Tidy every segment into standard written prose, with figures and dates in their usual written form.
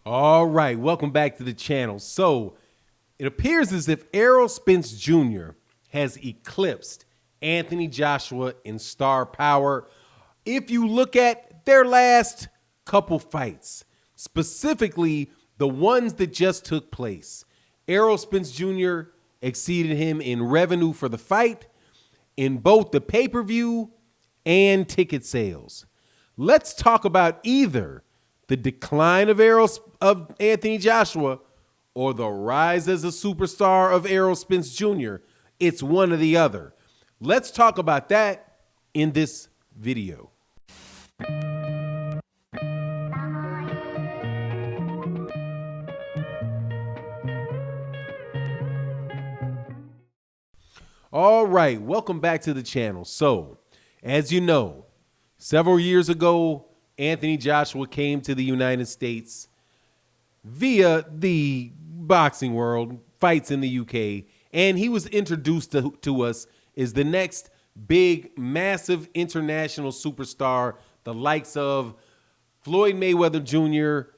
All right, welcome back to the channel. So it appears as if Errol Spence Jr. has eclipsed Anthony Joshua in star power. If you look at their last couple fights, specifically the ones that just took place, Errol Spence Jr. exceeded him in revenue for the fight in both the pay-per-view and ticket sales. Let's talk about either the decline of Anthony Joshua or the rise as a superstar of Errol Spence Jr. It's one or the other. Let's talk about that in this video. All right, welcome back to the channel. So, as you know, several years ago, Anthony Joshua came to the United States via the boxing world, fights in the UK, and he was introduced to us as the next big, massive international superstar, the likes of Floyd Mayweather Jr.,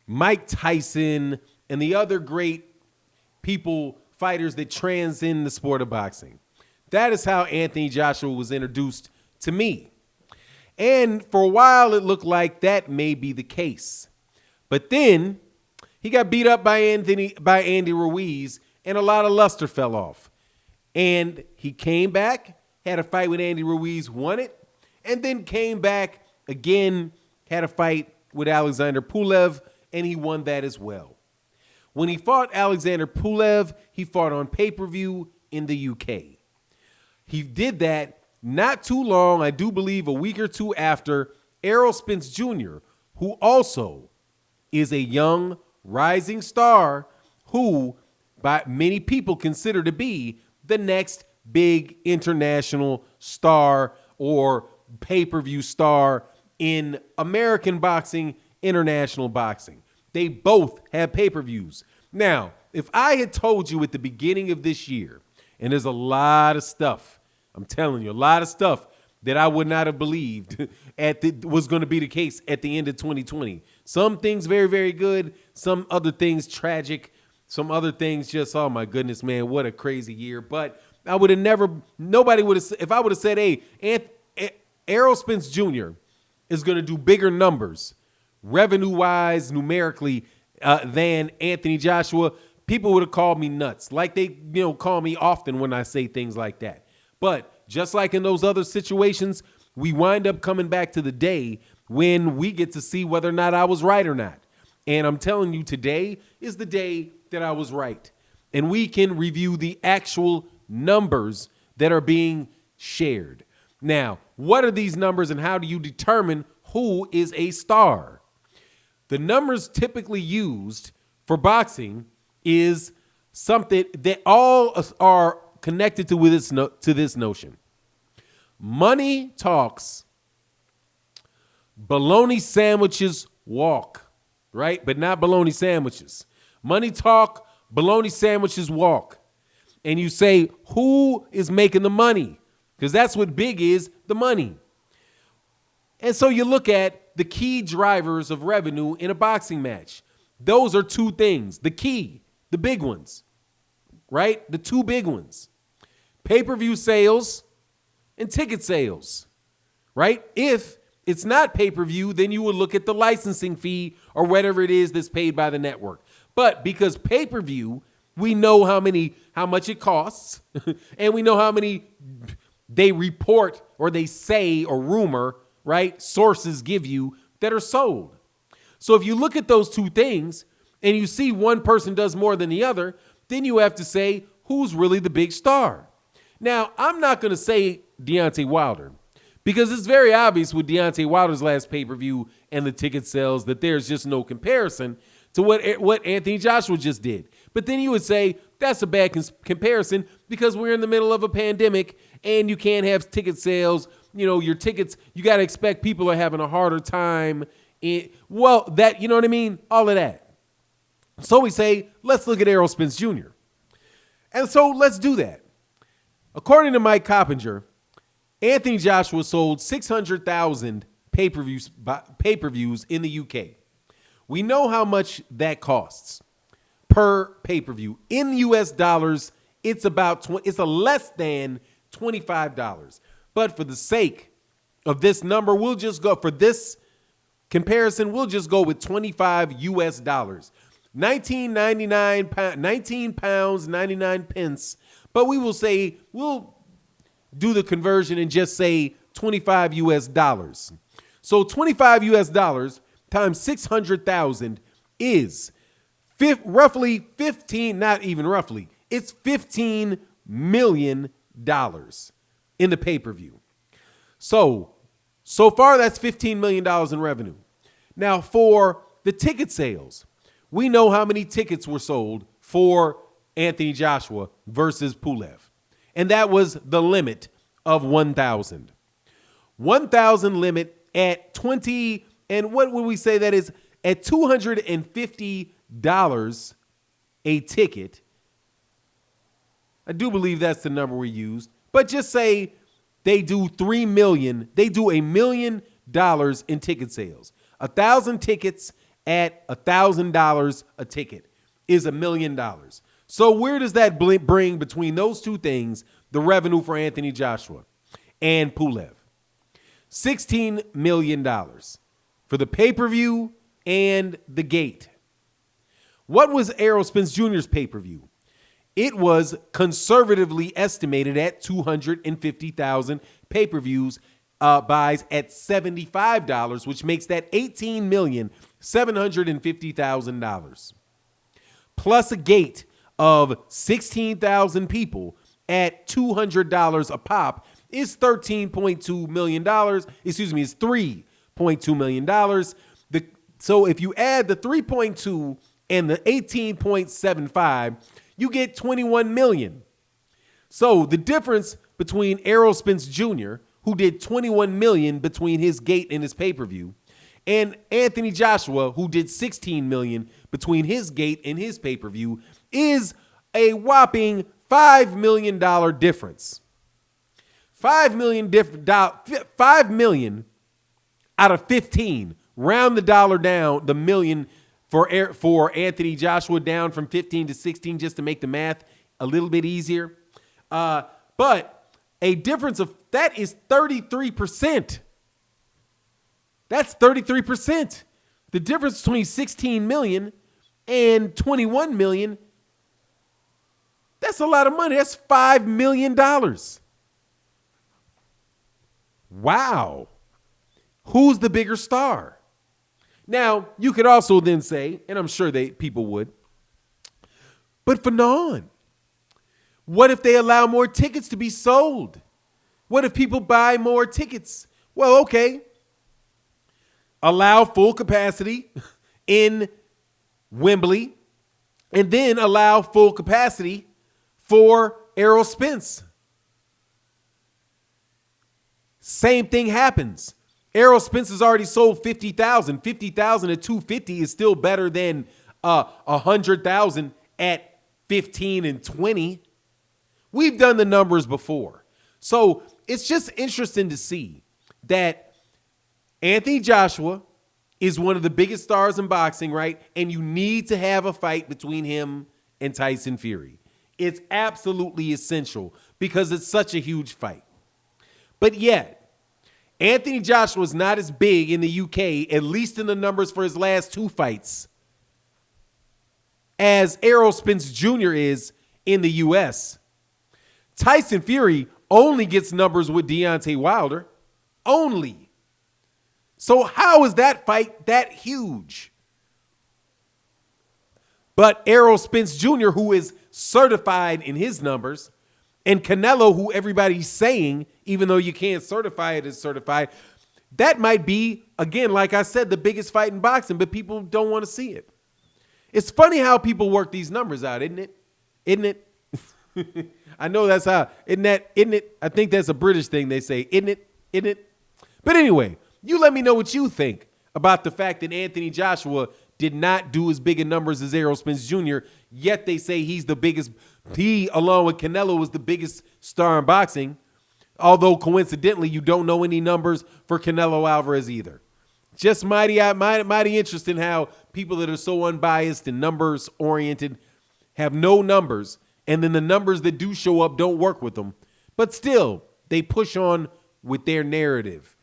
Mike Tyson, and the other great fighters that transcend the sport of boxing. That is how Anthony Joshua was introduced to me. And for a while, it looked like that may be the case. But then he got beat up by Andy Ruiz, and a lot of luster fell off. And he came back, had a fight with Andy Ruiz, won it, and then came back again, had a fight with Alexander Pulev, and he won that as well. When he fought Alexander Pulev, he fought on pay-per-view in the UK. He did that not too long, I do believe a week or two after Errol Spence Jr., who also is a young rising star who by many people consider to be the next big international star or pay-per-view star in American boxing, international boxing. They both have pay-per-views. Now, if I had told you at the beginning of this year, and there's a lot of stuff, I'm telling you, a lot of stuff that I would not have believed was going to be the case at the end of 2020. Some things very, very good. Some other things tragic. Some other things just, oh my goodness, man, what a crazy year. But I would have never, nobody would have, if I would have said, hey, Errol Spence Jr. is going to do bigger numbers, revenue-wise, numerically, than Anthony Joshua, people would have called me nuts. Like they, call me often when I say things like that. But just like in those other situations, we wind up coming back to the day when we get to see whether or not I was right or not. And I'm telling you, today is the day that I was right. And we can review the actual numbers that are being shared. Now, what are these numbers and how do you determine who is a star? The numbers typically used for boxing is something that all are connected to this notion. Money talks, bologna sandwiches walk, right? But not bologna sandwiches. Money talk, bologna sandwiches walk. And you say, who is making the money? Because that's what big is, the money. And so you look at the key drivers of revenue in a boxing match. Those are two things. The key, the big ones, right? The two big ones. Pay-per-view sales and ticket sales, right? If it's not pay-per-view, then you would look at the licensing fee or whatever it is that's paid by the network. But because pay-per-view, we know how much it costs, and we know how many they report or they say or rumor, right? Sources give you that are sold. So if you look at those two things and you see one person does more than the other, then you have to say who's really the big star. Now, I'm not going to say Deontay Wilder because it's very obvious with Deontay Wilder's last pay-per-view and the ticket sales that there's just no comparison to what Anthony Joshua just did. But then you would say that's a bad comparison because we're in the middle of a pandemic and you can't have ticket sales. Your tickets, you got to expect people are having a harder time. You know what I mean? All of that. So we say, let's look at Errol Spence Jr. And so let's do that. According to Mike Coppinger, Anthony Joshua sold 600,000 pay-per-views in the UK, We know how much that costs per pay-per-view. In US dollars, it's about it's a less than $25. But for the sake of this number, we'll just go for this comparison, we'll just go with 25 US dollars. 19 pounds 99 pence, but we will say we'll do the conversion and just say 25 US dollars. So 25 US dollars times 600,000 is roughly 15, not even roughly, it's $15 million in the pay-per-view. So far that's $15 million in revenue. Now for the ticket sales, we know how many tickets were sold for Anthony Joshua versus Pulev. And that was the limit of 1,000. 1,000 limit at 20, and what would we say that is? At $250 a ticket. I do believe that's the number we used. But just say they do $3 million. They do $1 million in ticket sales. 1,000 tickets at $1,000 a ticket is $1 million. So where does that bring between those two things the revenue for Anthony Joshua and Pulev? $16 million for the pay-per-view and the gate. What was Errol Spence Jr.'s pay-per-view? It was conservatively estimated at 250,000 pay-per-views buys at $75, which makes that $18,750,000. Plus a gate of 16,000 people at $200 a pop is $13.2 million. Excuse me, it's $3.2 million. So if you add the 3.2 and the 18.75, you get 21 million. So the difference between Errol Spence Jr., who did 21 million between his gate and his pay-per-view, and Anthony Joshua, who did 16 million between his gate and his pay-per-view, is a whopping $5 million difference. $5 million out of 15. Round the dollar down, the million for Anthony Joshua down from 15 to 16, just to make the math a little bit easier. But a difference of that is 33%. That's 33%. The difference between 16 million and 21 million, that's a lot of money. That's $5 million. Wow. Who's the bigger star? Now, you could also then say, and I'm sure people would, but Fanon, what if they allow more tickets to be sold? What if people buy more tickets? Well, okay. Allow full capacity in Wembley and then allow full capacity for Errol Spence. Same thing happens. Errol Spence has already sold 50,000. 50,000 at 250 is still better than 100,000 at 15 and 20. We've done the numbers before. So it's just interesting to see that Anthony Joshua is one of the biggest stars in boxing, right? And you need to have a fight between him and Tyson Fury. It's absolutely essential because it's such a huge fight. But yet, Anthony Joshua is not as big in the UK, at least in the numbers for his last two fights, as Errol Spence Jr. is in the US. Tyson Fury only gets numbers with Deontay Wilder. Only. So how is that fight that huge? But Errol Spence Jr., who is certified in his numbers, and Canelo, who everybody's saying, even though you can't certify it as certified, that might be, again, like I said, the biggest fight in boxing, but people don't want to see it. It's funny how people work these numbers out, isn't it? Isn't it? I know that's how, isn't it? I think that's a British thing they say, isn't it? Isn't it? But anyway, you let me know what you think about the fact that Anthony Joshua did not do as big a numbers as Errol Spence Jr., yet they say he's the biggest. He, along with Canelo, was the biggest star in boxing, although coincidentally, you don't know any numbers for Canelo Alvarez either. Just mighty interesting how people that are so unbiased and numbers oriented have no numbers, and then the numbers that do show up don't work with them. But still, they push on with their narrative.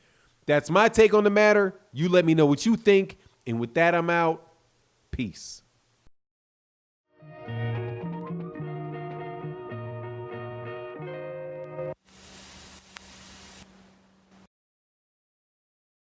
That's my take on the matter. You let me know what you think. And with that, I'm out. Peace.